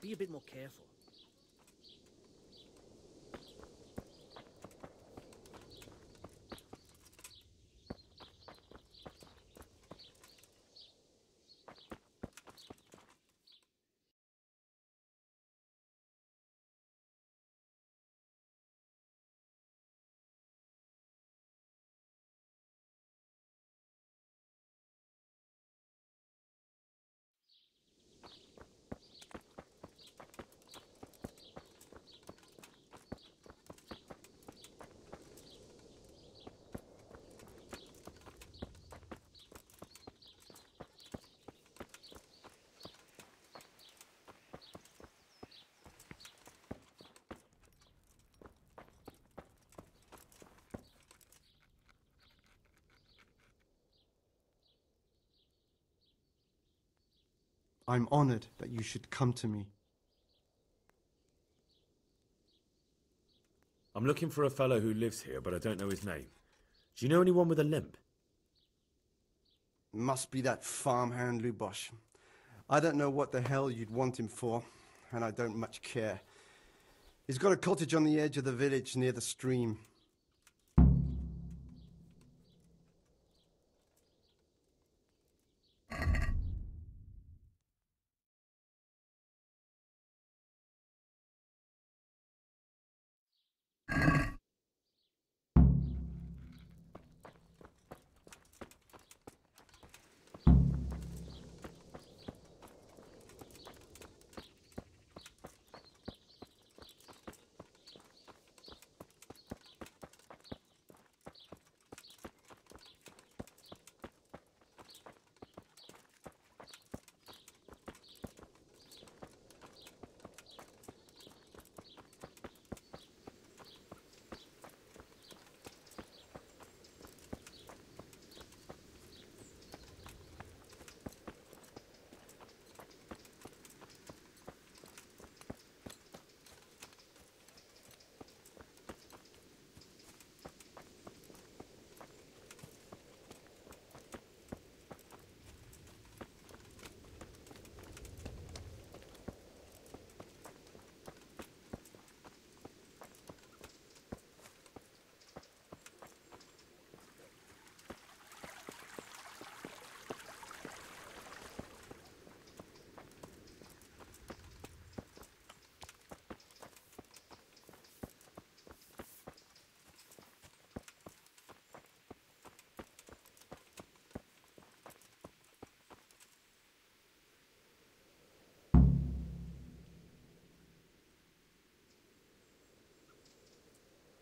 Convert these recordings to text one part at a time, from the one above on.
Be a bit more careful. I'm honored that you should come to me. I'm looking for a fellow who lives here, but I don't know his name. Do you know anyone with a limp? Must be that farmhand Lubosh. I don't know what the hell you'd want him for, and I don't much care. He's got a cottage on the edge of the village near the stream.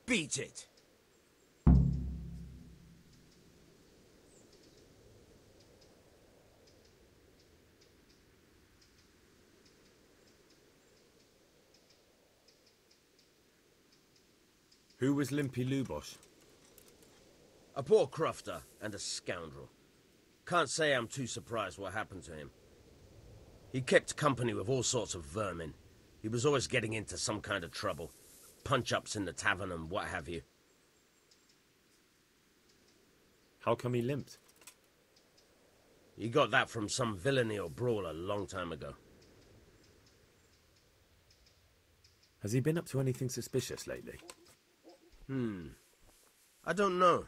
Beat it! Who was Limpy Lubosh? A poor crofter and a scoundrel. Can't say I'm too surprised what happened to him. He kept company with all sorts of vermin. He was always getting into some kind of trouble. Punch-ups in the tavern and what have you. How come he limped? He got that from some villainy or brawl a long time ago. Has he been up to anything suspicious lately? I don't know.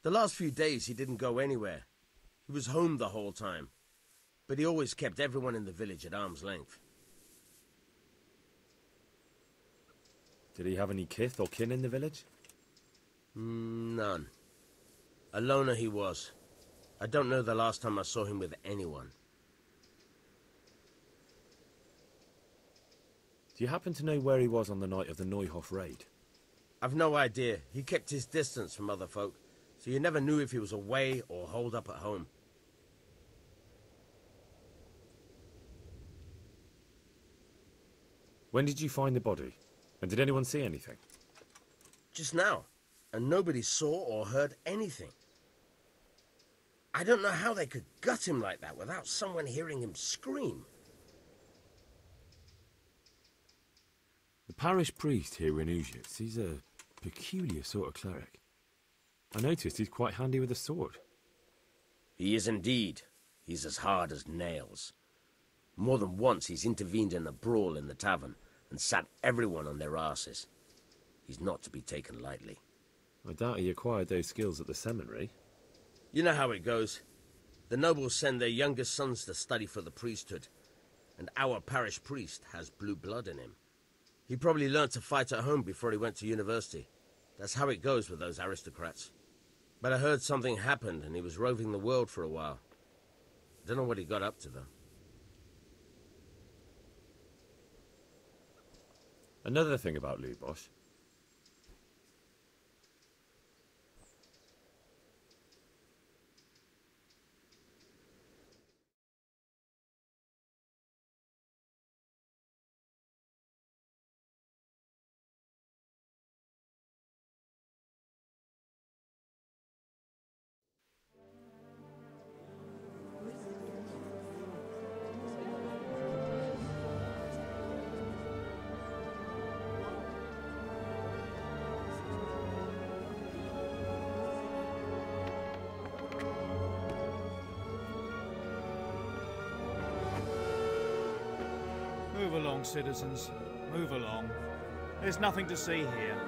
The last few days he didn't go anywhere. He was home the whole time. But he always kept everyone in the village at arm's length. Did he have any kith or kin in the village? None. A loner he was. I don't know the last time I saw him with anyone. Do you happen to know where he was on the night of the Neuhof raid? I've no idea. He kept his distance from other folk, so you never knew if he was away or holed up at home. When did you find the body? And did anyone see anything? Just now, and nobody saw or heard anything. I don't know how they could gut him like that without someone hearing him scream. The parish priest here in Uzhitz, he's a peculiar sort of cleric. I noticed he's quite handy with a sword. He is indeed. He's as hard as nails. More than once he's intervened in a brawl in the tavern and sat everyone on their asses. He's not to be taken lightly. I doubt he acquired those skills at the seminary. You know how it goes. The nobles send their youngest sons to study for the priesthood, and our parish priest has blue blood in him. He probably learned to fight at home before he went to university. That's how it goes with those aristocrats. But I heard something happened and he was roving the world for a while. Don't know what he got up to, though. Another thing about Lubosh. Move along, citizens. Move along. There's nothing to see here.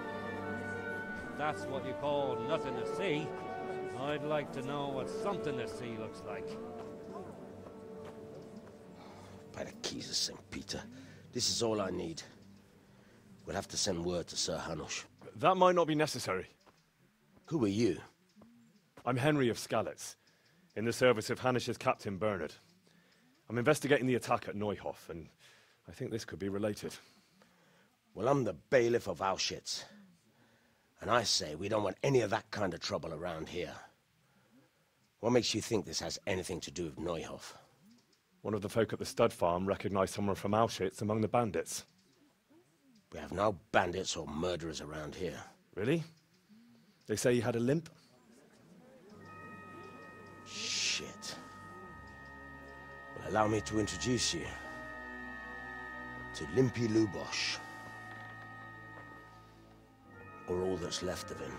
That's what you call nothing to see. I'd like to know what something to see looks like. By the keys of St. Peter, this is all I need. We'll have to send word to Sir Hanush. That might not be necessary. Who are you? I'm Henry of Skalitz, in the service of Hanush's Captain Bernard. I'm investigating the attack at Neuhof, and I think this could be related. Well, I'm the bailiff of Auschwitz. And I say we don't want any of that kind of trouble around here. What makes you think this has anything to do with Neuhof? One of the folk at the stud farm recognized someone from Auschwitz among the bandits. We have no bandits or murderers around here. Really? They say he had a limp? Shit. Well, allow me to introduce you to Limpy Lubosh. Or all that's left of him.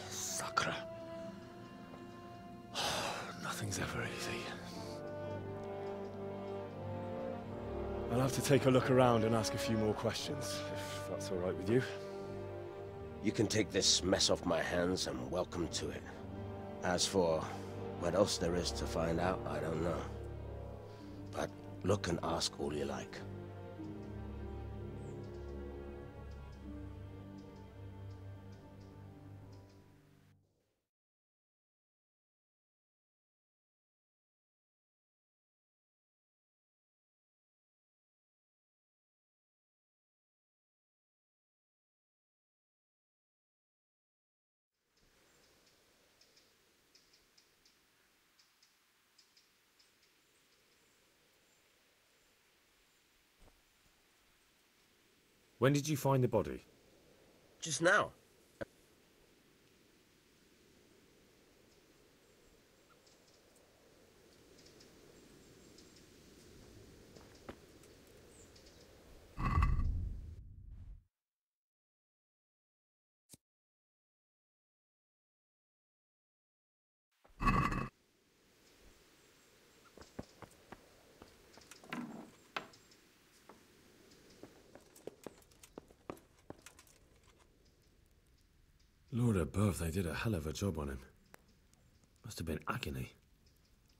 Sakra. Nothing's ever easy. I'll have to take a look around and ask a few more questions, if that's all right with you. You can take this mess off my hands and welcome to it. As for what else there is to find out, I don't know. But look and ask all you like. When did you find the body? Just now. Lord above, they did a hell of a job on him. Must have been agony.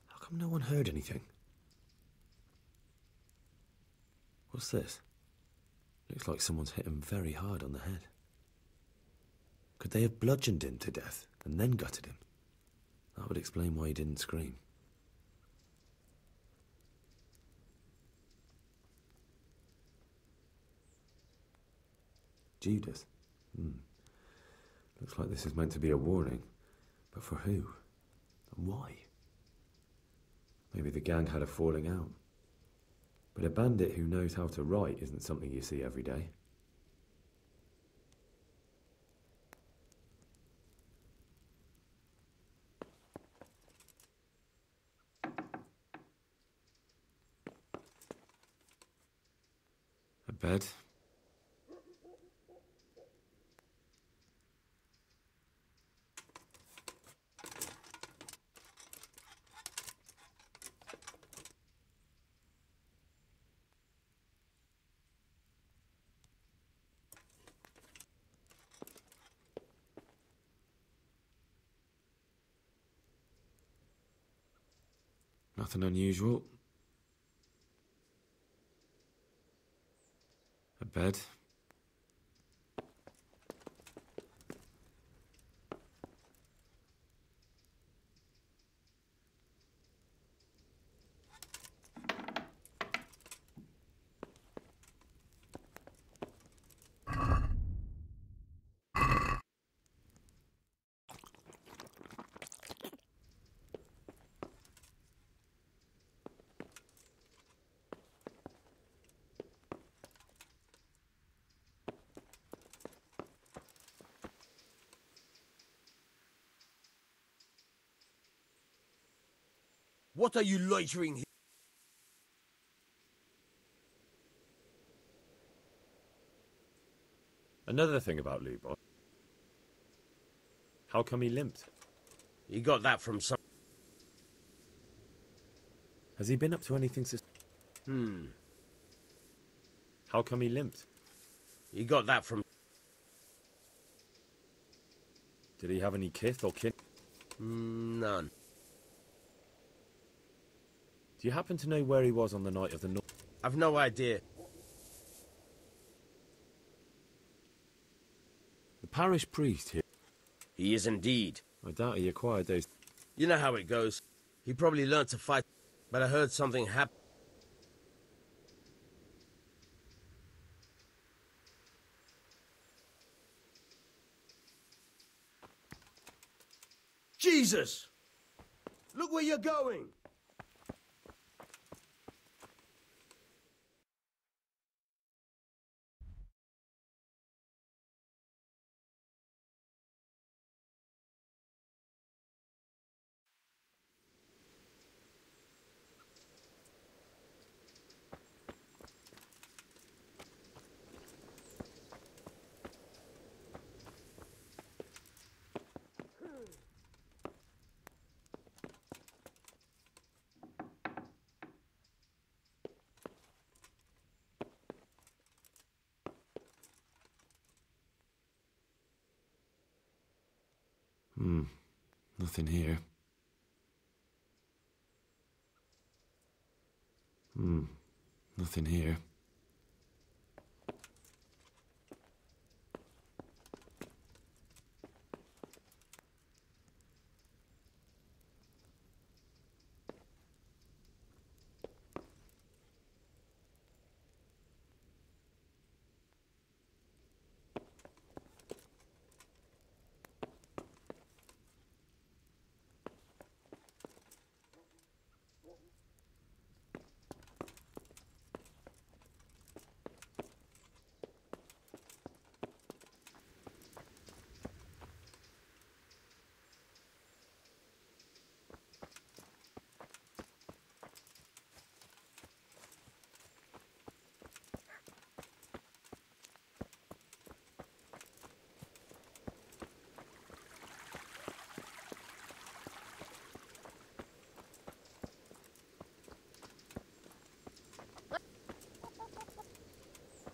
How come no one heard anything? What's this? Looks like someone's hit him very hard on the head. Could they have bludgeoned him to death and then gutted him? That would explain why he didn't scream. Judas. Looks like this is meant to be a warning. But for who? And why? Maybe the gang had a falling out. But a bandit who knows how to write isn't something you see every day. bed. Nothing unusual. A bed. What are you loitering here? Another thing about Lubot. How come he limped? He got that from some... Has he been up to anything How come he limped? He got that from... Did he have any kith or kin? None. Do you happen to know where he was on the night of the... I've no idea. The parish priest here? He is indeed. I doubt he acquired those... You know how it goes. He probably learned to fight, but I heard something happen. Jesus! Look where you're going! Nothing here. Nothing here.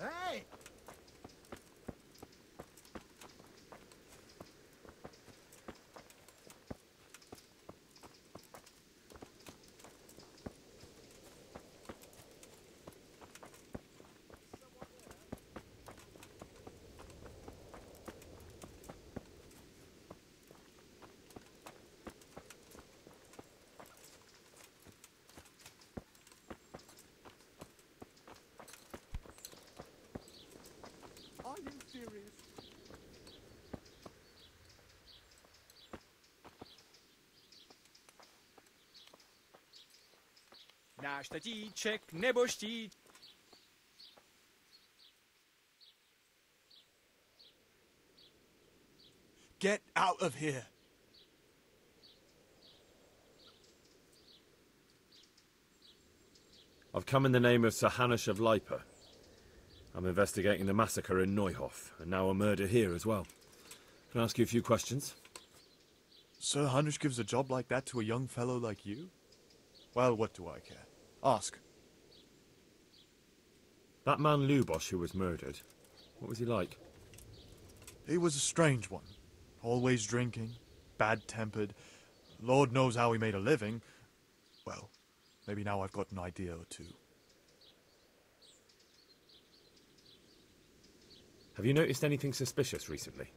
Hey! Are you serious? Náš tatíček neboští. Get out of here! I've come in the name of Sir Hanush of Lipa. I'm investigating the massacre in Neuhof, and now a murder here as well. Can I ask you a few questions? Sir Hanush gives a job like that to a young fellow like you? Well, what do I care? Ask. That man Lubosh who was murdered, what was he like? He was a strange one. Always drinking, bad-tempered. Lord knows how he made a living. Well, maybe now I've got an idea or two. Have you noticed anything suspicious recently?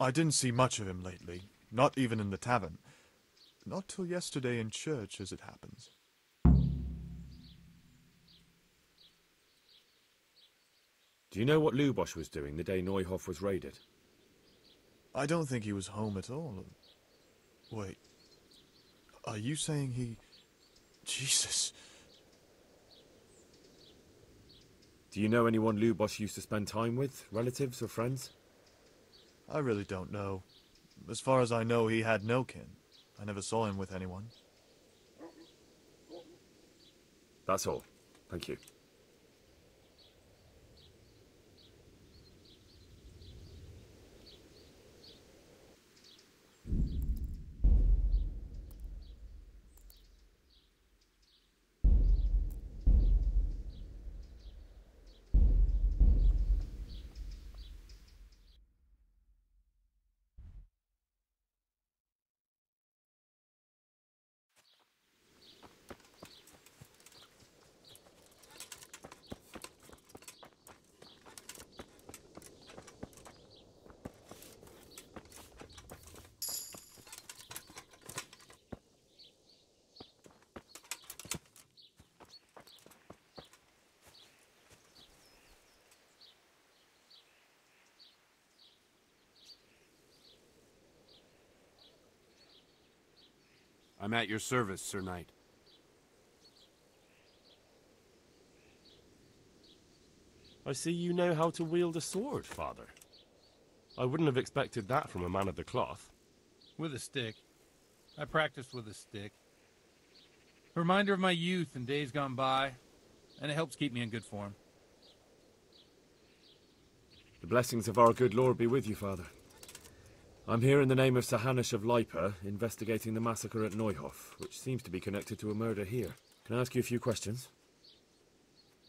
I didn't see much of him lately, not even in the tavern. Not till yesterday in church, as it happens. Do you know what Lubosh was doing the day Neuhof was raided? I don't think he was home at all. Wait, are you saying he... Jesus. Do you know anyone Lubosh used to spend time with? Relatives or friends? I really don't know. As far as I know, he had no kin. I never saw him with anyone. That's all. Thank you. I'm at your service, Sir Knight. I see you know how to wield a sword, Father. I wouldn't have expected that from a man of the cloth. With a stick. I practiced with a stick. A reminder of my youth and days gone by, and it helps keep me in good form. The blessings of our good Lord be with you, Father. I'm here in the name of Sir Hanush of Lipa, investigating the massacre at Neuhof, which seems to be connected to a murder here. Can I ask you a few questions?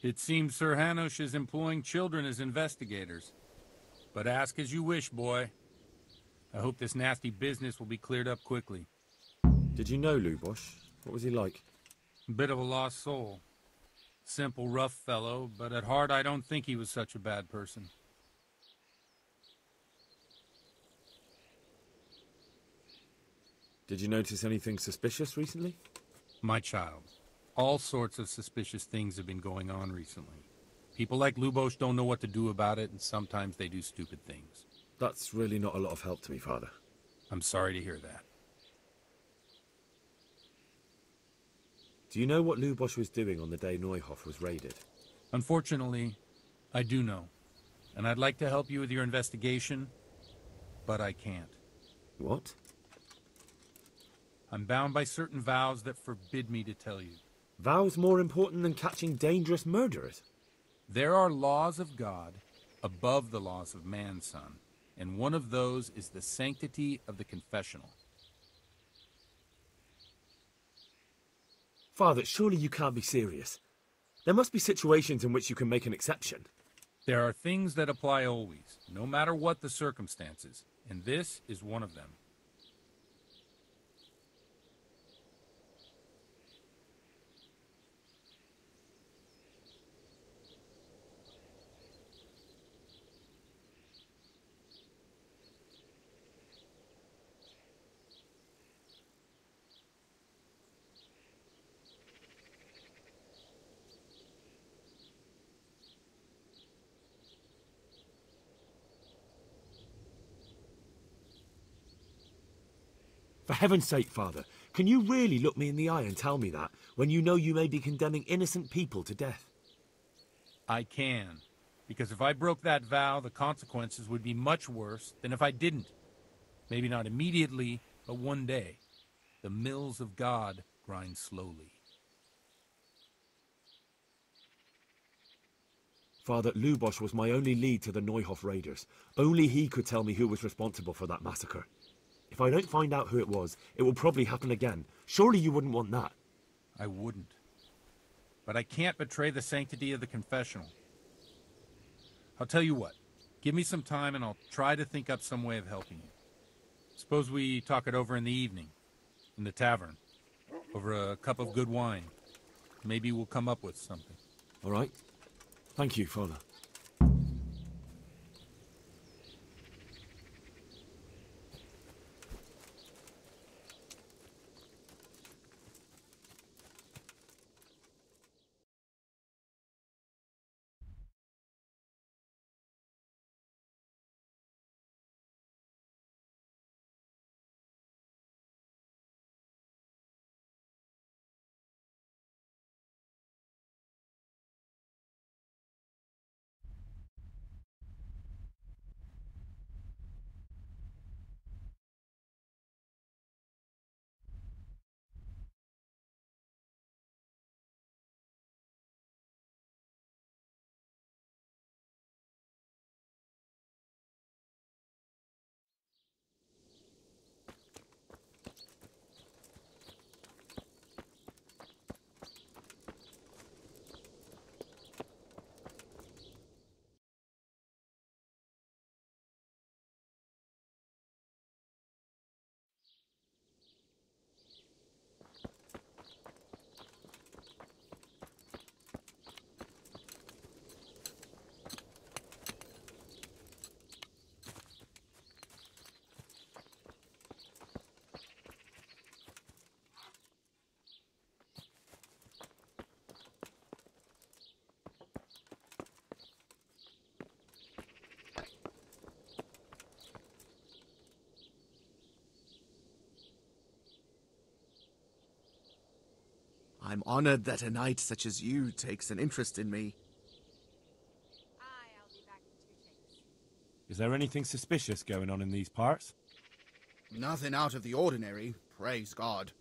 It seems Sir Hanush is employing children as investigators. But ask as you wish, boy. I hope this nasty business will be cleared up quickly. Did you know Lubosh? What was he like? Bit of a lost soul. Simple, rough fellow, but at heart I don't think he was such a bad person. Did you notice anything suspicious recently? My child, all sorts of suspicious things have been going on recently. People like Lubosh don't know what to do about it, and sometimes they do stupid things. That's really not a lot of help to me, Father. I'm sorry to hear that. Do you know what Lubosh was doing on the day Neuhof was raided? Unfortunately, I do know. And I'd like to help you with your investigation, but I can't. What? I'm bound by certain vows that forbid me to tell you. Vows more important than catching dangerous murderers? There are laws of God above the laws of man, son, and one of those is the sanctity of the confessional. Father, surely you can't be serious. There must be situations in which you can make an exception. There are things that apply always, no matter what the circumstances, and this is one of them. For heaven's sake, Father, can you really look me in the eye and tell me that, when you know you may be condemning innocent people to death? I can, because if I broke that vow, the consequences would be much worse than if I didn't. Maybe not immediately, but one day. The mills of God grind slowly. Father, Lubosh was my only lead to the Neuhof raiders. Only he could tell me who was responsible for that massacre. If I don't find out who it was, it will probably happen again. Surely you wouldn't want that. I wouldn't. But I can't betray the sanctity of the confessional. I'll tell you what. Give me some time and I'll try to think up some way of helping you. Suppose we talk it over in the evening, in the tavern, over a cup of good wine. Maybe we'll come up with something. All right. Thank you, Father. I'm honored that a knight such as you takes an interest in me. I'll be back in 2 ticks. Is there anything suspicious going on in these parts? Nothing out of the ordinary, praise God.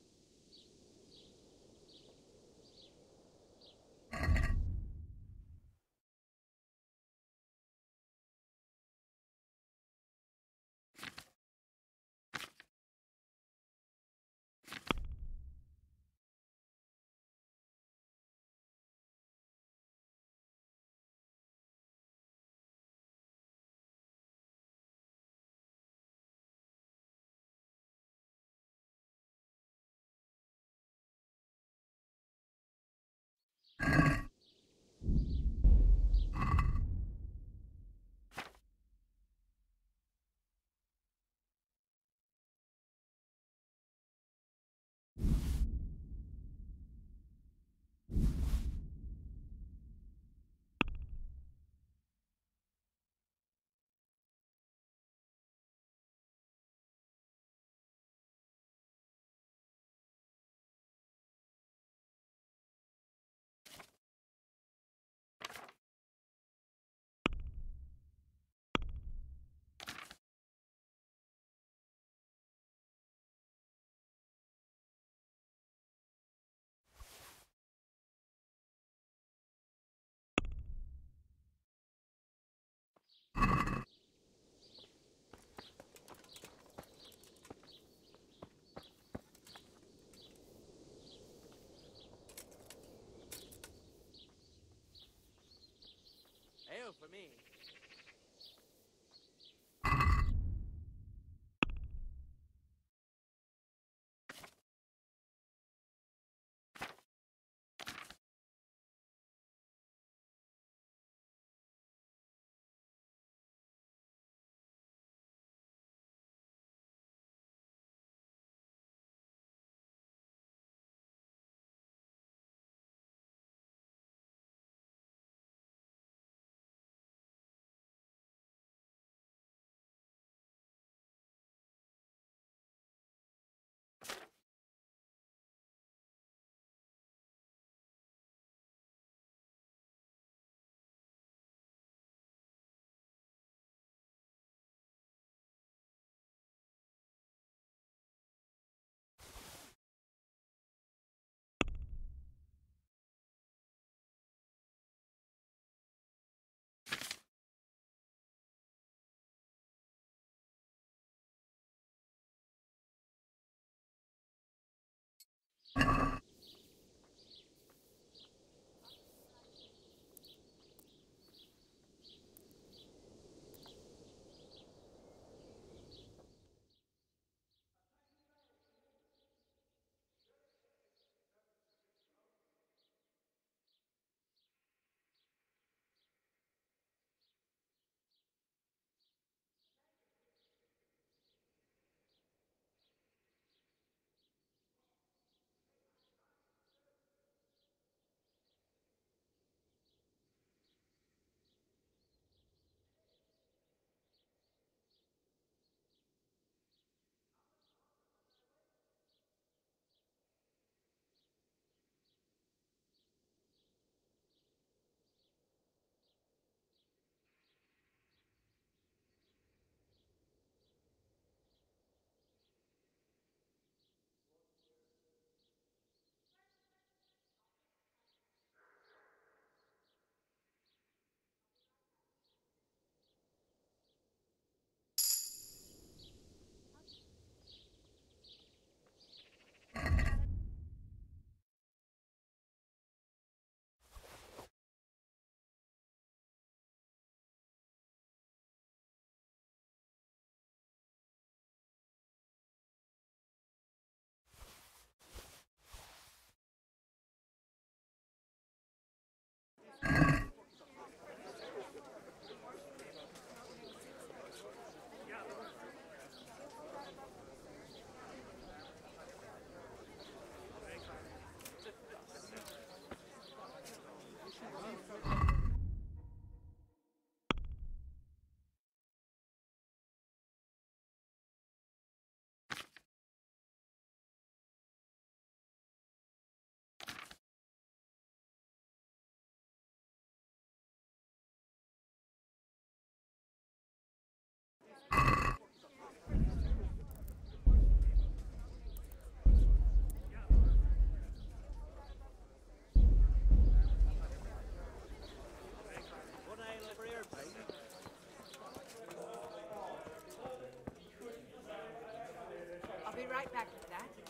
happy with that.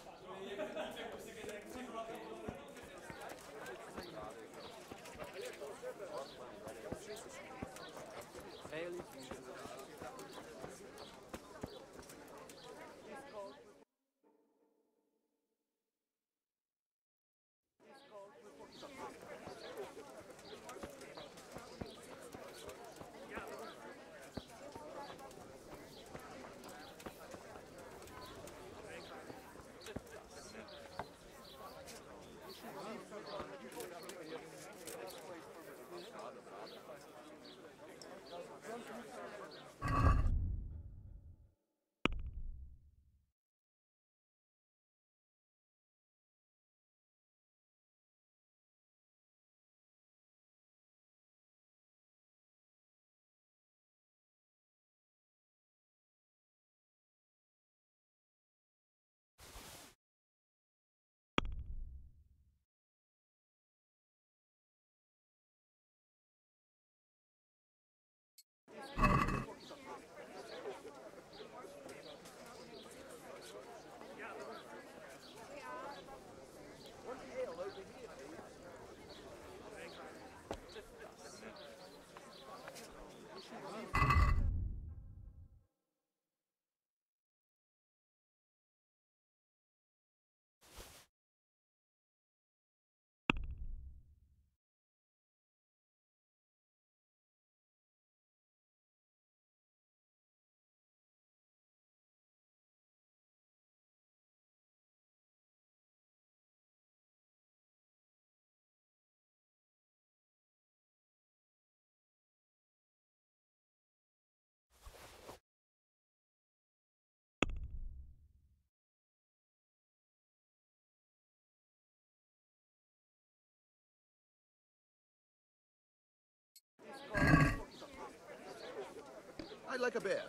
I'd like a beer.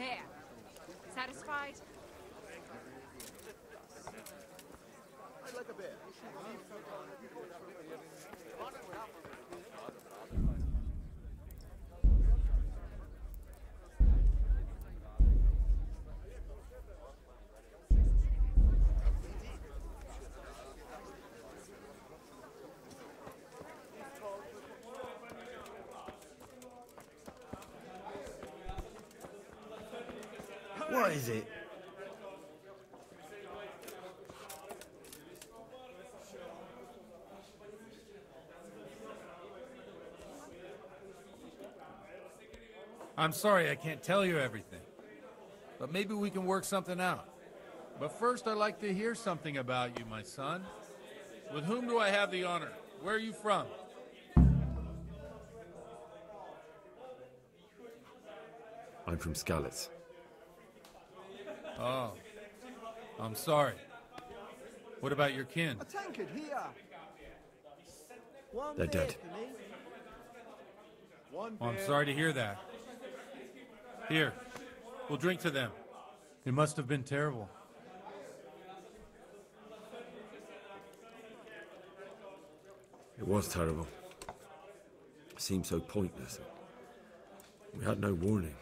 There. Satisfied? I'd like a beer. What is it? I'm sorry I can't tell you everything, but maybe we can work something out. But first I'd like to hear something about you, my son. With whom do I have the honor? Where are you from? I'm from Skalitz. Oh, I'm sorry. What about your kin? A tankard here. They're dead. Oh, I'm sorry to hear that. Here, we'll drink to them. It must have been terrible. It was terrible. It seemed so pointless. We had no warning.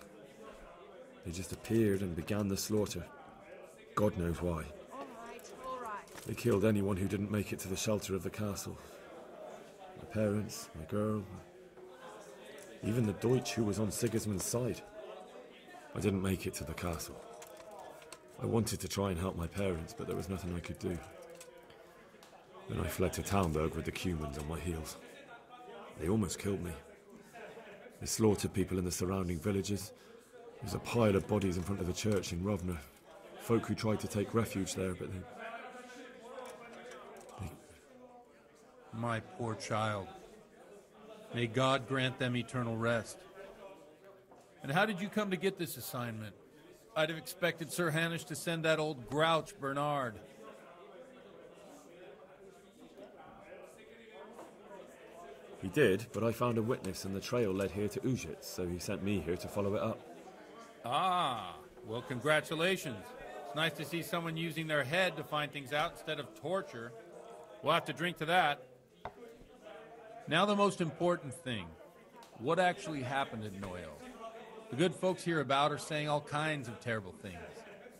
They just appeared and began the slaughter. God knows why. All right. They killed anyone who didn't make it to the shelter of the castle. My parents, my girl, even the Deutsch who was on Sigismund's side. I didn't make it to the castle. I wanted to try and help my parents, but there was nothing I could do. Then I fled to Talmberg with the Cumans on my heels. They almost killed me. They slaughtered people in the surrounding villages. There's a pile of bodies in front of the church in Rovna. Folk who tried to take refuge there, but they... My poor child. May God grant them eternal rest. And how did you come to get this assignment? I'd have expected Sir Hanish to send that old grouch, Bernard. He did, but I found a witness and the trail led here to Ujitz, so he sent me here to follow it up. Ah, well, congratulations. It's nice to see someone using their head to find things out instead of torture. We'll have to drink to that. Now the most important thing. What actually happened at Noel? The good folks hereabout are saying all kinds of terrible things,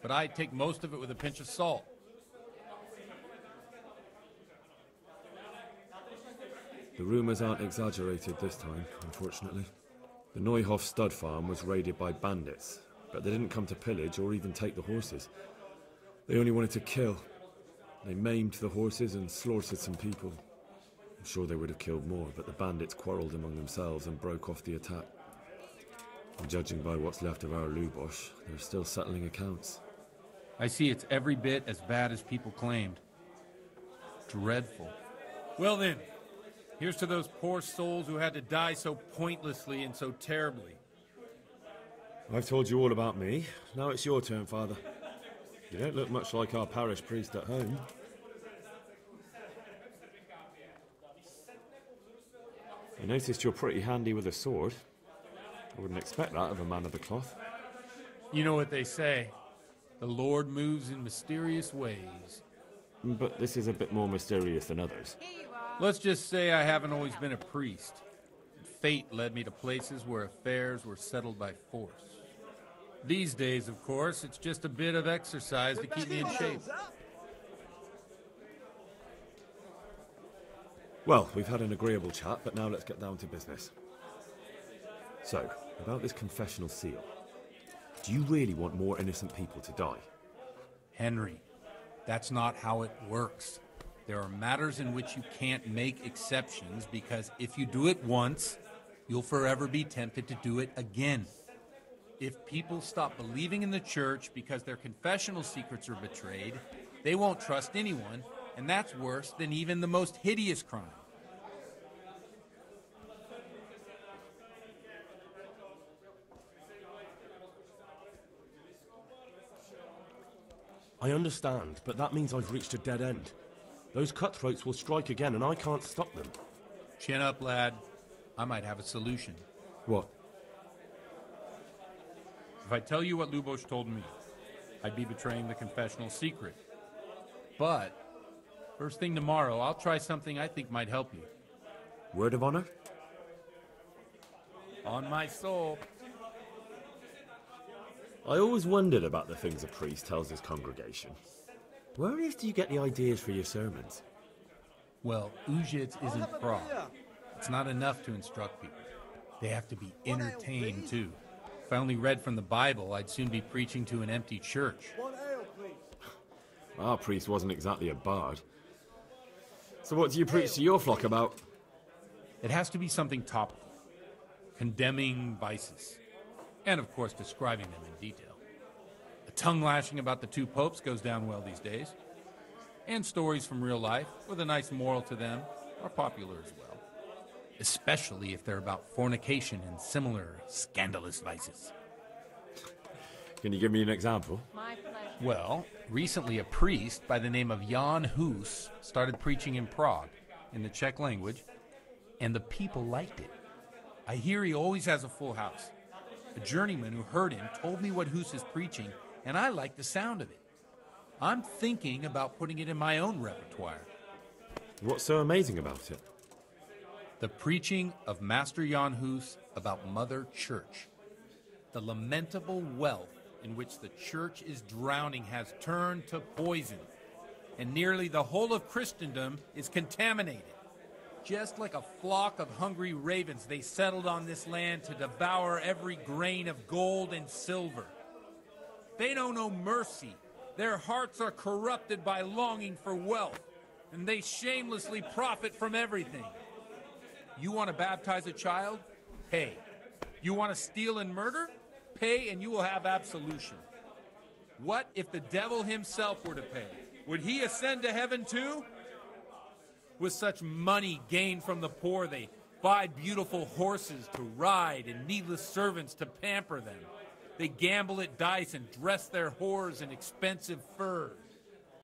but I take most of it with a pinch of salt. The rumours aren't exaggerated this time, unfortunately. The Neuhof stud farm was raided by bandits, but they didn't come to pillage or even take the horses. They only wanted to kill. They maimed the horses and slaughtered some people. I'm sure they would have killed more, but the bandits quarrelled among themselves and broke off the attack. And judging by what's left of our Lubosh, they're still settling accounts. I see it's every bit as bad as people claimed. Dreadful. Well then, here's to those poor souls who had to die so pointlessly and so terribly. I've told you all about me. Now it's your turn, Father. You don't look much like our parish priest at home. I noticed you're pretty handy with a sword. I wouldn't expect that of a man of the cloth. You know what they say. The Lord moves in mysterious ways. But this is a bit more mysterious than others. Let's just say I haven't always been a priest. Fate led me to places where affairs were settled by force. These days, of course, it's just a bit of exercise to keep me in shape. Well, we've had an agreeable chat, but now let's get down to business. So, about this confessional seal. Do you really want more innocent people to die? Henry, that's not how it works. There are matters in which you can't make exceptions because if you do it once, you'll forever be tempted to do it again. If people stop believing in the church because their confessional secrets are betrayed, they won't trust anyone, and that's worse than even the most hideous crime. I understand, but that means I've reached a dead end. Those cutthroats will strike again, and I can't stop them. Chin up, lad. I might have a solution. What? If I tell you what Luboš told me, I'd be betraying the confessional secret. But, first thing tomorrow, I'll try something I think might help you. Word of honor? On my soul. I always wondered about the things a priest tells his congregation. Where on earth do you get the ideas for your sermons? Well, Ujic isn't Prague. It's not enough to instruct people. They have to be entertained, too. If I only read from the Bible, I'd soon be preaching to an empty church. Our priest wasn't exactly a bard. So what do you preach to your flock about? It has to be something topical. Condemning vices. And, of course, describing them in detail. A tongue-lashing about the two popes goes down well these days. And stories from real life, with a nice moral to them, are popular as well. Especially if they're about fornication and similar scandalous vices. Can you give me an example? My pleasure. Well, recently a priest by the name of Jan Hus started preaching in Prague, in the Czech language, and the people liked it. I hear he always has a full house. A journeyman who heard him told me what Hus is preaching, and I like the sound of it. I'm thinking about putting it in my own repertoire. What's so amazing about it? The preaching of Master Jan Hus about Mother Church. The lamentable wealth in which the church is drowning has turned to poison, and nearly the whole of Christendom is contaminated. Just like a flock of hungry ravens, they settled on this land to devour every grain of gold and silver. They know no mercy. Their hearts are corrupted by longing for wealth, and they shamelessly profit from everything. You want to baptize a child? Pay. You want to steal and murder? Pay and you will have absolution. What if the devil himself were to pay? Would he ascend to heaven too? With such money gained from the poor, they buy beautiful horses to ride and needless servants to pamper them. They gamble at dice and dress their whores in expensive furs.